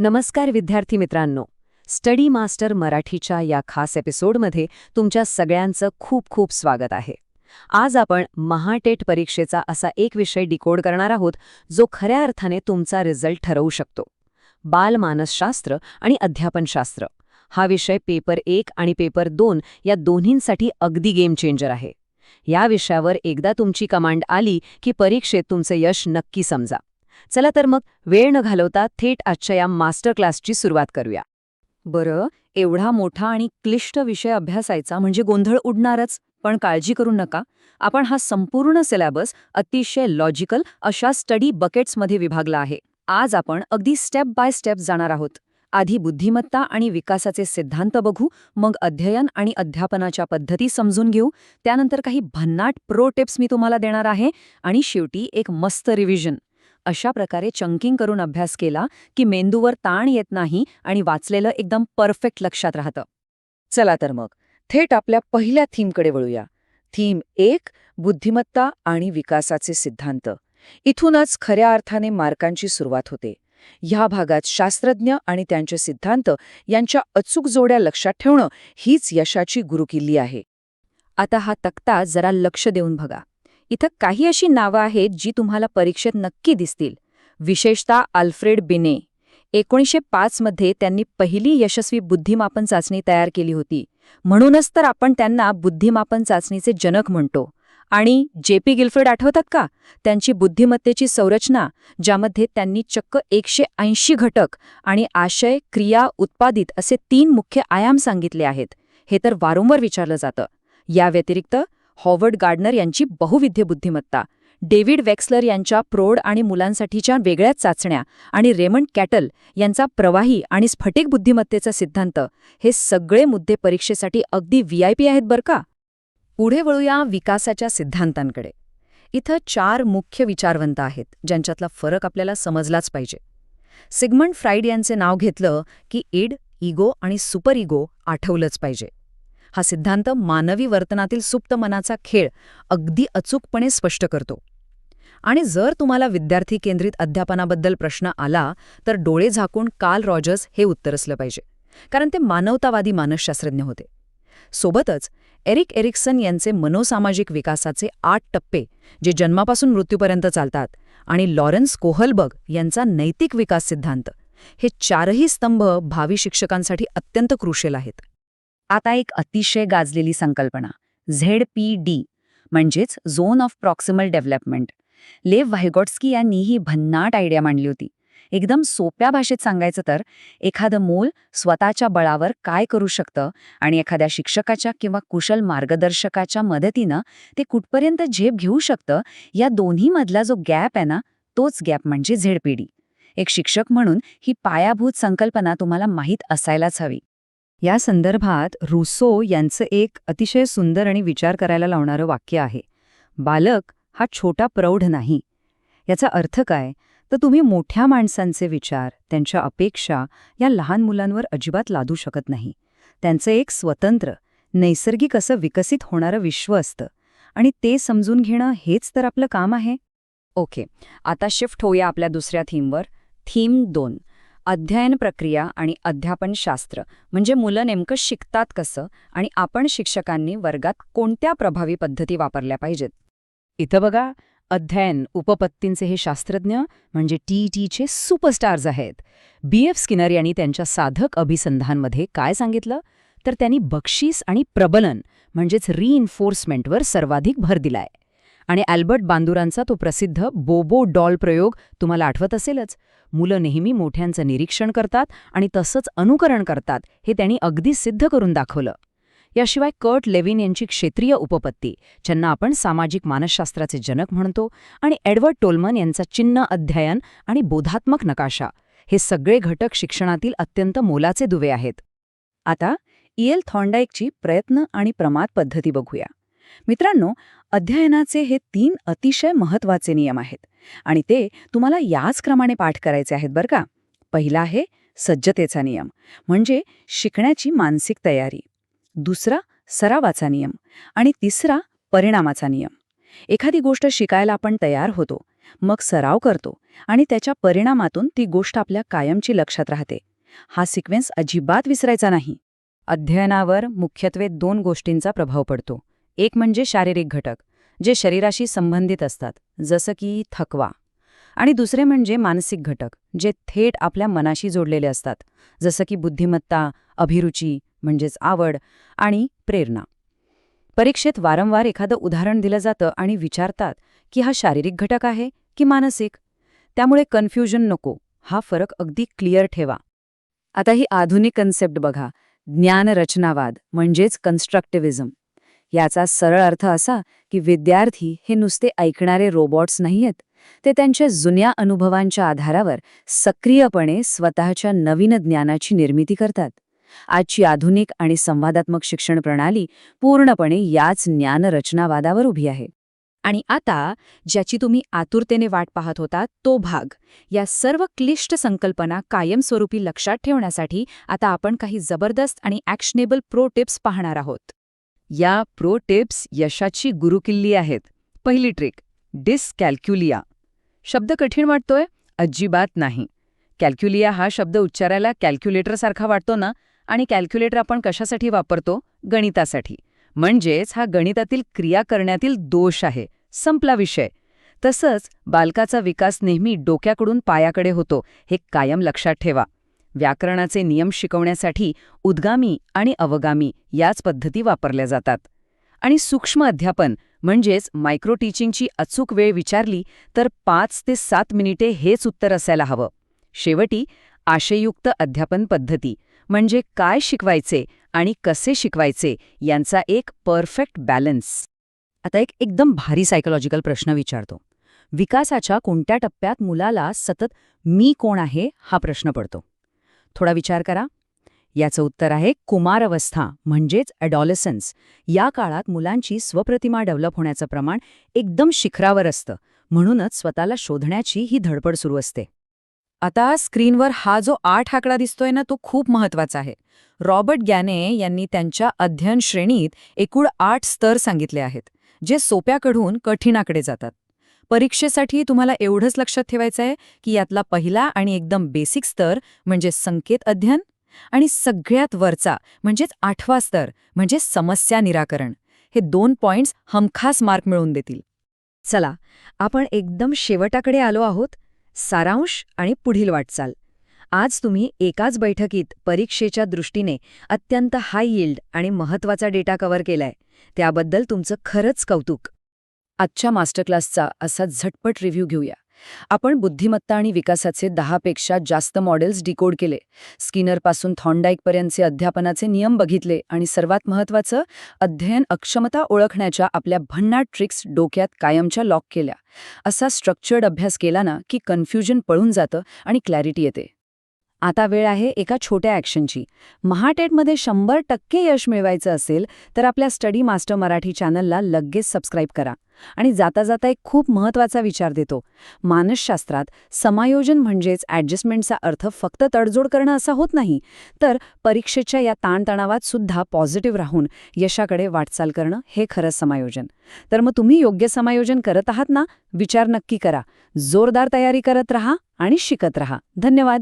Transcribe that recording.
नमस्कार विद्यार्थी मित्रांनो. स्टडी मास्टर मराठीच्या या खास एपिसोडमध्ये तुमच्या सगळ्यांचं खूप खूप स्वागत आहे. आज आपण महाटेट परीक्षेचा असा एक विषय डिकोड करणार आहोत जो खऱ्या अर्थाने तुमचा रिझल्ट ठरवू शकतो. बालमानसशास्त्र आणि अध्यापनशास्त्र हा विषय पेपर 1 आणि पेपर 2 या दोन्हींसाठी अगदी गेम चेंजर आहे. या विषयावर एकदा तुमची कमांड आली की परीक्षेत तुमचे यश नक्की समजा. चला तर मग वेळ न घालवता थेट आजच्या या मास्टर क्लासची सुरुवात करूया. बरं, एवढा मोठा आणि क्लिष्ट विषय अभ्यासायचा म्हणजे गोंधळ उडणारच. पण काळजी करू नका, आपण हा संपूर्ण सिलेबस अतिशय लॉजिकल अशा स्टडी बकेट्समध्ये विभागला आहे. आज आपण अगदी स्टेप बाय स्टेप जाणार आहोत. आधी बुद्धिमत्ता आणि विकासाचे सिद्धांत बघू, मग अध्ययन आणि अध्यापनाच्या पद्धती समजून घेऊ, त्यानंतर काही भन्नाट प्रो टिप्स मी तुम्हाला देणार आहे आणि शेवटी एक मस्त रिव्हिजन. अशा प्रकारे चंकिंग करून अभ्यास केला की मेंदूवर ताण येत नाही आणि वाचलेलं एकदम परफेक्ट लक्षात राहतं. चला तर मग थेट आपल्या पहिल्या थीमकडे वळूया. थीम 1, बुद्धिमत्ता आणि विकासाचे सिद्धांत. इथूनच खऱ्या अर्थाने मार्कांची सुरुवात होते. ह्या भागात शास्त्रज्ञ आणि त्यांचे सिद्धांत यांच्या अचूक जोड्या लक्षात ठेवणं हीच यशाची गुरुकिल्ली आहे. आता हा तक्ता जरा लक्ष देऊन बघा. इथं काही अशी नावं आहेत जी तुम्हाला परीक्षेत नक्की दिसतील. विशेषतः अल्फ्रेड बिने. 1905 मध्ये त्यांनी पहिली यशस्वी बुद्धिमापन चाचणी तयार केली होती. म्हणूनच तर आपण त्यांना बुद्धिमापन चाचणीचे जनक म्हणतो. आणि जे.पी. गिल्फ्रेड आठवतात का? त्यांची बुद्धिमत्तेची संरचना, ज्यामध्ये त्यांनी चक्क 180 घटक आणि आशय, क्रिया, उत्पादित असे 3 मुख्य आयाम सांगितले आहेत. हे तर वारंवार विचारलं जातं. या व्यतिरिक्त हॉवर्ड गार्डनर यांची बहुविध बुद्धिमत्ता, डेव्हिड वेक्सलर यांच्या प्रौढ आणि मुलांसाठीच्या वेगळ्याच चाचण्या आणि रेमंड कॅटल यांचा प्रवाही आणि स्फटिक बुद्धिमत्तेचा सिद्धांत, हे सगळे मुद्दे परीक्षेसाठी अगदी VIP आहेत बरं का. पुढे वळूया विकासाच्या सिद्धांतांकडे. इथं 4 मुख्य विचारवंत आहेत ज्यांच्यातला फरक आपल्याला समजलाच पाहिजे. सिग्मंड फ्राईड यांचे नाव घेतलं की इड, इगो आणि सुपर इगो आठवलंच पाहिजे. हा सिद्धांत मानवी वर्तनातील सुप्त मनाचा खेळ अगदी अचूकपणे स्पष्ट करतो. आणि जर तुम्हाला विद्यार्थी केंद्रित अध्यापनाबद्दल प्रश्न आला तर डोळे झाकून कार्ल रॉजर्स हे उत्तर असलं पाहिजे, कारण ते मानवतावादी मानसशास्त्रज्ञ होते. सोबतच एरिक एरिक्सन यांचे मनोसामाजिक विकासाचे 8 टप्पे जे जन्मापासून मृत्यूपर्यंत चालतात, आणि लॉरेन्स कोहलबर्ग यांचा नैतिक विकास सिद्धांत, हे 4ही स्तंभ भावी शिक्षकांसाठी अत्यंत क्रुशियल आहेत. आता एक अतिशय गाजलेली संकल्पना, ZPD म्हणजेच झोन ऑफ प्रॉक्सिमल डेव्हलपमेंट. लेव व्हायगॉट्स्की यांनी ही भन्नाट आयडिया मांडली होती. एकदम सोप्या भाषेत सांगायचं तर, एखादं मूल स्वतःच्या बळावर काय करू शकतं आणि एखाद्या शिक्षकाच्या किंवा कुशल मार्गदर्शकाच्या मदतीनं ते कुठपर्यंत झेप घेऊ शकतं, या दोन्हीमधला जो गॅप आहे ना, तोच गॅप म्हणजे ZPD. एक शिक्षक म्हणून ही पायाभूत संकल्पना तुम्हाला माहीत असायलाच हवी. या संदर्भात रुसो यांचं एक अतिशय सुंदर आणि विचार करायला लावणारं वाक्य आहे, बालक हा छोटा प्रौढ नाही. याचा अर्थ काय तर तुम्ही मोठ्या माणसांचे विचार, त्यांच्या अपेक्षा या लहान मुलांवर अजिबात लादू शकत नाही. त्यांचं एक स्वतंत्र, नैसर्गिक असं विकसित होणारं विश्व असतं, आणि ते समजून घेणं हेच तर आपलं काम आहे. ओके, आता शिफ्ट होऊया आपल्या दुसऱ्या थीमवर. थीम 2, अध्ययन प्रक्रिया आणि अध्यापनशास्त्र, म्हणजे मुलं नेमकं शिकतात कसं आणि आपण शिक्षकांनी वर्गात कोणत्या प्रभावी पद्धती वापरल्या पाहिजेत. इथं बघा, अध्ययन उपपत्तींचे हे शास्त्रज्ञ म्हणजे TETचे सुपरस्टार्स आहेत. BF स्किनर यांनी त्यांच्या साधक अभिसंधानमध्ये काय सांगितलं तर त्यांनी बक्षीस आणि प्रबलन म्हणजेच रिइन्फोर्समेंटवर सर्वाधिक भर दिलाय. आणि अल्बर्ट बांदुरांचा तो प्रसिद्ध बोबो डॉल प्रयोग तुम्हाला आठवत असेलच. मुलं नेहमी मोठ्यांचं निरीक्षण करतात आणि तसंच अनुकरण करतात, हे त्यांनी अगदी सिद्ध करून दाखवलं. याशिवाय कर्ट लेविन यांची क्षेत्रीय उपपत्ती, ज्यांना आपण सामाजिक मानसशास्त्राचे जनक म्हणतो, आणि एडवर्ड टोलमन यांचा चिन्ह अध्ययन आणि बोधात्मक नकाशा, हे सगळे घटक शिक्षणातील अत्यंत मोलाचे दुवे आहेत. आता EL थॉर्नडाईकची प्रयत्न आणि प्रमाद पद्धती बघूया. मित्रांनो, अध्ययनाचे हे 3 अतिशय महत्त्वाचे नियम आहेत आणि ते तुम्हाला याच क्रमाने पाठ करायचे आहेत बरं का. पहिला आहे सज्जतेचा नियम, म्हणजे शिकण्याची मानसिक तयारी. दुसरा सरावाचा नियम आणि तिसरा परिणामाचा नियम. एखादी गोष्ट शिकायला आपण तयार होतो, मग सराव करतो आणि त्याच्या परिणामातून ती गोष्ट आपल्या कायमची लक्षात राहते. हा सिक्वेन्स अजिबात विसरायचा नाही. अध्ययनावर मुख्यत्वे 2 गोष्टींचा प्रभाव पडतो. एक म्हणजे शारीरिक घटक, जे शरीराशी संबंधित असतात, जसं की थकवा. आणि दुसरे म्हणजे मानसिक घटक, जे थेट आपल्या मनाशी जोडलेले असतात, जसं की बुद्धिमत्ता, अभिरुची म्हणजेच आवड आणि प्रेरणा. परीक्षेत वारंवार एखादं उदाहरण दिलं जातं आणि विचारतात की हा शारीरिक घटक आहे की मानसिक. त्यामुळे कन्फ्युजन नको, हा फरक अगदी क्लिअर ठेवा. आता ही आधुनिक कन्सेप्ट बघा, ज्ञानरचनावाद म्हणजेच कन्स्ट्रक्टिव्हिझम. याचा सरळ अर्थ असा की विद्यार्थी हे नुसते ऐकणारे रोबोट्स नाहीयेत, ते त्यांच्या जुन्या अनुभवांच्या आधारावर सक्रियपणे स्वतःच्या नवीन ज्ञानाची निर्मिती करतात. आजची आधुनिक आणि संवादात्मक शिक्षण प्रणाली पूर्णपणे याच ज्ञानरचनावादावर उभी आहे. आणि आता ज्याची तुम्ही आतुरतेने वाट पाहत होता तो भाग, या सर्व क्लिष्ट संकल्पना कायमस्वरूपी लक्षात ठेवण्यासाठी आता आपण काही जबरदस्त आणि ॲक्शनेबल प्रो टिप्स पाहणार आहोत. या प्रो टिप्स यशाची गुरुकिल्ली आहेत. पहिली ट्रिक, डिस्कॅल्क्युलिया. शब्द कठीण वाटतोय? अजिबात नाही. कॅल्क्युलिया हा शब्द उच्चारायला कॅल्क्युलेटरसारखा वाटतो ना, आणि कॅल्क्युलेटर आपण कशासाठी वापरतो? गणितासाठी. म्हणजेच हा गणितातील क्रिया करण्यातील दोष आहे. संपला विषय. तसंच बालकाचा विकास नेहमी डोक्याकडून पायाकडे होतो, हे कायम लक्षात ठेवा. व्याकरणाचे नियम शिकवण्यासाठी उद्गामी आणि अवगामी याच पद्धती वापरल्या जातात. आणि सूक्ष्म अध्यापन म्हणजेच मायक्रो टीचिंगची अचूक वेळ विचारली तर 5 ते 7 मिनिटे हेच उत्तर असायला हवं. शेवटी आशययुक्त अध्यापन पद्धती म्हणजे काय शिकवायचे आणि कसे शिकवायचे यांचा एक परफेक्ट बॅलन्स. आता एक एकदम भारी सायकोलॉजिकल प्रश्न विचारतो. विकासाच्या कोणत्या टप्प्यात मुलाला सतत मी कोण आहे हा प्रश्न पडतो? थोडा विचार करा. याचं उत्तर आहे कुमारावस्था म्हणजेच ॲडॉलसन्स. या काळात मुलांची स्वप्रतिमा डेव्हलप होण्याचं प्रमाण एकदम शिखरावर असतं. म्हणूनच स्वतःला शोधण्याची ही धडपड सुरू असते. आता स्क्रीनवर हा जो 8 आकडा दिसतोय ना, तो खूप महत्वाचा आहे. रॉबर्ट गॅने यांनी त्यांच्या अध्ययन श्रेणीत एकूण 8 स्तर सांगितले आहेत, जे सोप्याकडून कठीणाकडे जातात. परीक्षेसाठी तुम्हाला एवढंच लक्षात ठेवायचं आहे की यातला पहिला आणि एकदम बेसिक स्तर म्हणजे संकेत अध्ययन, आणि सगळ्यात वरचा म्हणजेच 8वा स्तर म्हणजे समस्या निराकरण. हे 2 पॉइंट्स हमखास मार्क मिळवून देतील. चला, आपण एकदम शेवटाकडे आलो आहोत. सारांश आणि पुढील वाटचाल. आज तुम्ही एकाच बैठकीत परीक्षेच्या दृष्टीने अत्यंत हाय यील्ड आणि महत्त्वाचा डेटा कव्हर केलाय. त्याबद्दल तुमचं खरंच कौतुक. आजच्या मास्टर क्लासचा असा झटपट रिव्ह्यू घेऊया. आपण बुद्धिमत्ता आणि विकासाचे 10पेक्षा जास्त मॉडेल्स डिकोड केले, स्किनरपासून थॉर्नडाईकपर्यंतचे अध्यापनाचे नियम बघितले आणि सर्वात महत्त्वाचं, अध्ययन अक्षमता ओळखण्याच्या आपल्या भन्नाट ट्रिक्स डोक्यात कायमच्या लॉक केल्या. असा स्ट्रक्चर्ड अभ्यास केला ना की कन्फ्युजन पळून जातं आणि क्लॅरिटी येते. आता वेळ आहे एका छोट्या ॲक्शनची. महाटेटमध्ये 100% यश मिळवायचं असेल तर आपल्या स्टडी मास्टर मराठी चॅनलला लगेच सबस्क्राईब करा. आणि जाता जाता एक खूप महत्त्वाचा विचार देतो. मानसशास्त्रात समायोजन म्हणजेच ॲडजस्टमेंटचा अर्थ फक्त तडजोड करणं असा होत नाही, तर परीक्षेच्या या ताणतणावात सुद्धा पॉझिटिव्ह राहून यशाकडे वाटचाल करणं हे खरं समायोजन. तर मग तुम्ही योग्य समायोजन करत आहात ना? विचार नक्की करा. जोरदार तयारी करत रहा आणि शिकत रहा. धन्यवाद.